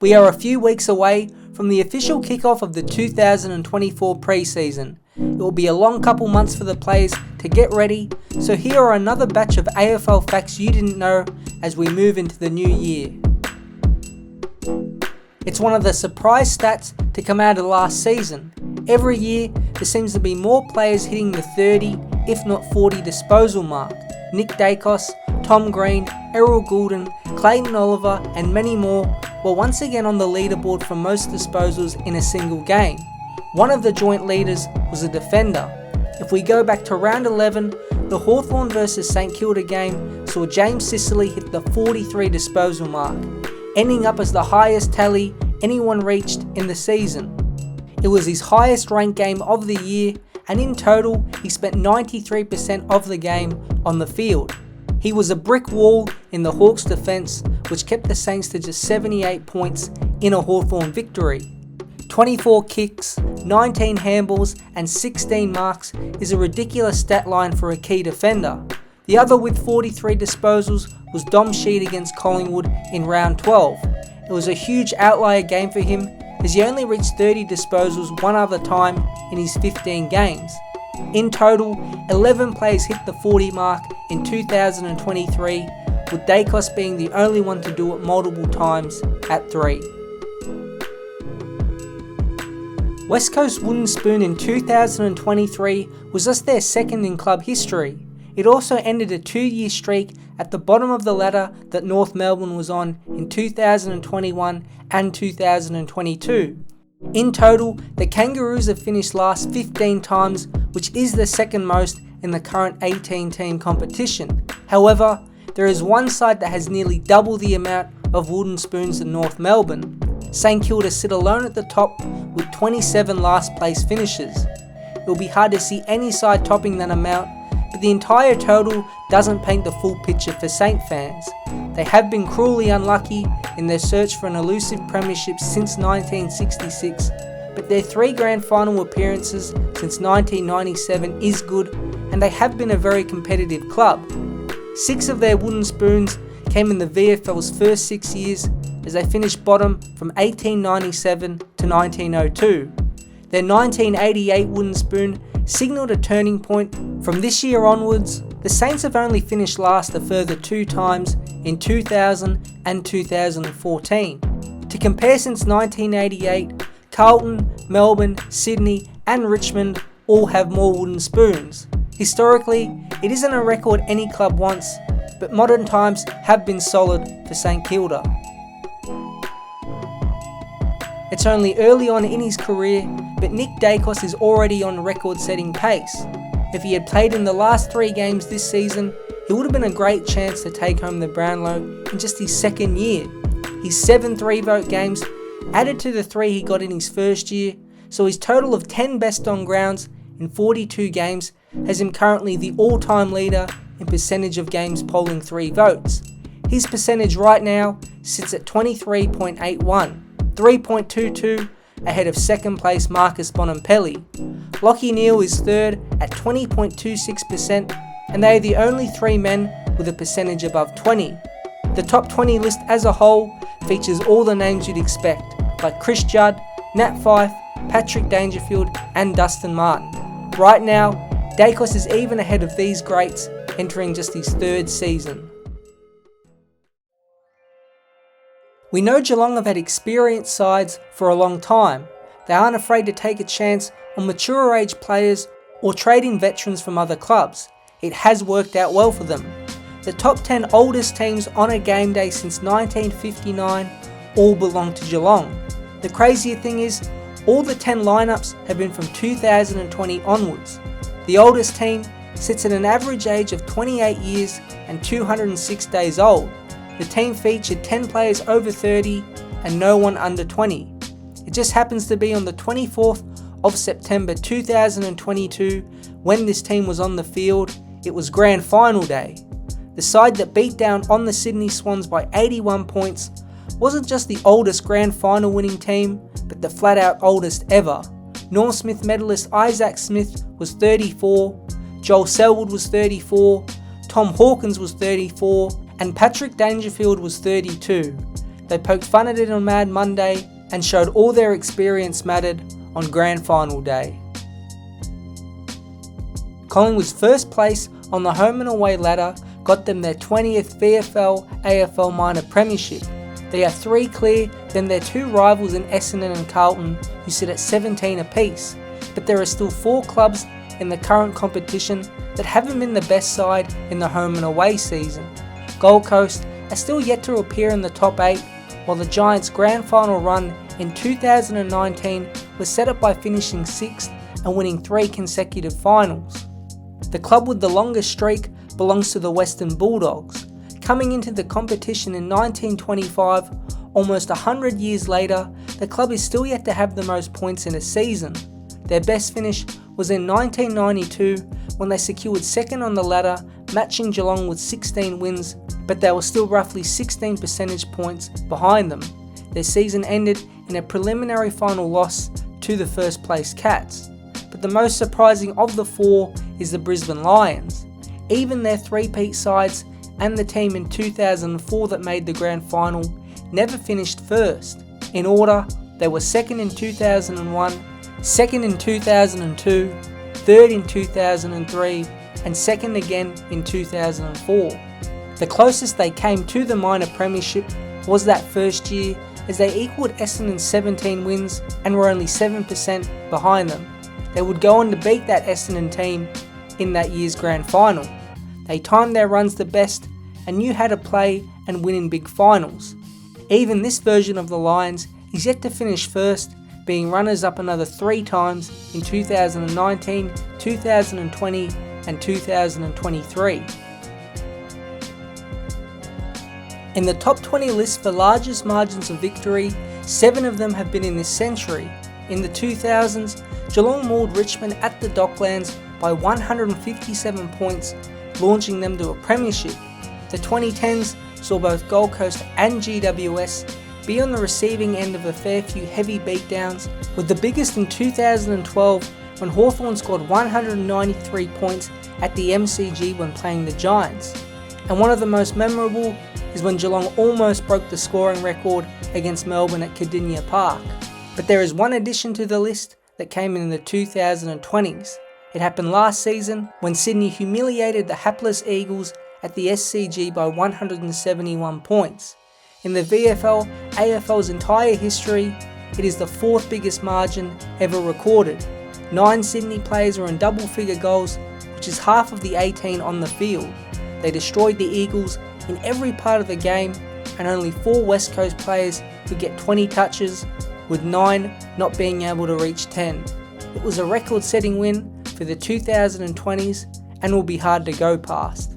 We are a few weeks away from the official kickoff of the 2024 preseason. It will be a long couple months for the players to get ready, so here are another batch of AFL facts you didn't know as we move into the new year. It's one of the surprise stats to come out of last season. Every year, there seems to be more players hitting the 30, if not 40 disposal mark. Nick Dacos, Tom Green, Errol Goulden, Clayton Oliver and many more were once again on the leaderboard for most disposals in a single game. One of the joint leaders was a defender. If we go back to round 11, the Hawthorn vs St Kilda game saw James Sicily hit the 43 disposal mark, ending up as the highest tally anyone reached in the season. It was his highest ranked game of the year, and in total he spent 93% of the game on the field. He was a brick wall in the Hawks' defence, which kept the Saints to just 78 points in a Hawthorn victory. 24 kicks, 19 handballs and 16 marks is a ridiculous stat line for a key defender. The other with 43 disposals was Dom Sheed against Collingwood in round 12. It was a huge outlier game for him as he only reached 30 disposals one other time in his 15 games. In total, 11 players hit the 40 mark in 2023, with Dacos being the only one to do it multiple times at 3. West Coast Wooden Spoon in 2023 was just their second in club history. It also ended a 2-year streak at the bottom of the ladder that North Melbourne was on in 2021 and 2022. In total, the Kangaroos have finished last 15 times, which is the second most in the current 18-team competition. However, there is one side that has nearly double the amount of wooden spoons than North Melbourne. St Kilda sit alone at the top with 27 last place finishes. It will be hard to see any side topping that amount, but the entire total doesn't paint the full picture for Saint fans. They have been cruelly unlucky in their search for an elusive premiership since 1966, but their 3 grand final appearances since 1997 is good, and they have been a very competitive club. 6 of their wooden spoons came in the VFL's first 6 years, as they finished bottom from 1897 to 1902. Their 1988 wooden spoon signalled a turning point. From this year onwards, the Saints have only finished last a further 2 times in 2000 and 2014. To compare, since 1988, Carlton, Melbourne, Sydney and Richmond all have more wooden spoons. Historically, it isn't a record any club wants, but modern times have been solid for St Kilda. It's only early on in his career, but Nick Dacos is already on record-setting pace. If he had played in the last 3 games this season, he would have been a great chance to take home the Brownlow in just his second year. His 7 3-vote games added to the 3 he got in his first year, so his total of 10 best on grounds in 42 games has him currently the all-time leader in percentage of games polling 3 votes. His percentage right now sits at 23.81, 3.22 ahead of second place Marcus Bonampelli. Lachie Neale is third at 20.26%, and they are the only 3 men with a percentage above 20. The top 20 list as a whole features all the names you'd expect, like Chris Judd, Nat Fyfe, Patrick Dangerfield and Dustin Martin. Right now, Dacos is even ahead of these greats, entering just his 3rd season. We know Geelong have had experienced sides for a long time. They aren't afraid to take a chance on mature age players or trade in veterans from other clubs. It has worked out well for them. The top 10 oldest teams on a game day since 1959 all belong to Geelong. The crazier thing is, all the 10 lineups have been from 2020 onwards. The oldest team sits at an average age of 28 years and 206 days old. The team featured 10 players over 30 and no one under 20. It just happens to be on the 24th of September 2022 when this team was on the field. It was grand final day. The side that beat down on the Sydney Swans by 81 points wasn't just the oldest grand final winning team, but the flat out oldest ever. Norm Smith medalist Isaac Smith was 34, Joel Selwood was 34, Tom Hawkins was 34, and Patrick Dangerfield was 32. They poked fun at it on Mad Monday and showed all their experience mattered on Grand Final day. Collingwood's first place on the home and away ladder got them their 20th VFL AFL minor premiership. They are 3 clear than their 2 rivals in Essendon and Carlton, who sit at 17 apiece, but there are still 4 clubs in the current competition that haven't been the best side in the home and away season. Gold Coast are still yet to appear in the top 8, while the Giants' grand final run in 2019 was set up by finishing 6th and winning 3 consecutive finals. The club with the longest streak belongs to the Western Bulldogs. Coming into the competition in 1925, almost 100 years later, the club is still yet to have the most points in a season. Their best finish was in 1992 when they secured second on the ladder, matching Geelong with 16 wins, but they were still roughly 16 percentage points behind them. Their season ended in a preliminary final loss to the first place Cats. But the most surprising of the 4 is the Brisbane Lions. Even their 3-peat sides and the team in 2004 that made the grand final never finished first. In order, they were second in 2001, second in 2002, third in 2003, and second again in 2004. The closest they came to the minor premiership was that first year, as they equalled Essendon's 17 wins and were only 7% behind them. They would go on to beat that Essendon team in that year's grand final. They timed their runs the best and knew how to play and win in big finals. Even this version of the Lions is yet to finish first, being runners-up another 3 times in 2019, 2020 and 2023. In the top 20 list for largest margins of victory, 7 of them have been in this century. In the 2000s, Geelong mauled Richmond at the Docklands by 157 points, launching them to a premiership. The 2010s saw both Gold Coast and GWS be on the receiving end of a fair few heavy beatdowns, with the biggest in 2012 when Hawthorn scored 193 points at the MCG when playing the Giants. And one of the most memorable is when Geelong almost broke the scoring record against Melbourne at Cardinia Park. But there is one addition to the list that came in the 2020s. It happened last season when Sydney humiliated the hapless Eagles at the SCG by 171 points. In the VFL AFL's entire history, it is the 4th biggest margin ever recorded. 9 Sydney players were in double-figure goals, which is half of the 18 on the field. They destroyed the Eagles in every part of the game, and only 4 West Coast players could get 20 touches, with 9 not being able to reach 10. It was a record-setting win for the 2020s and will be hard to go past.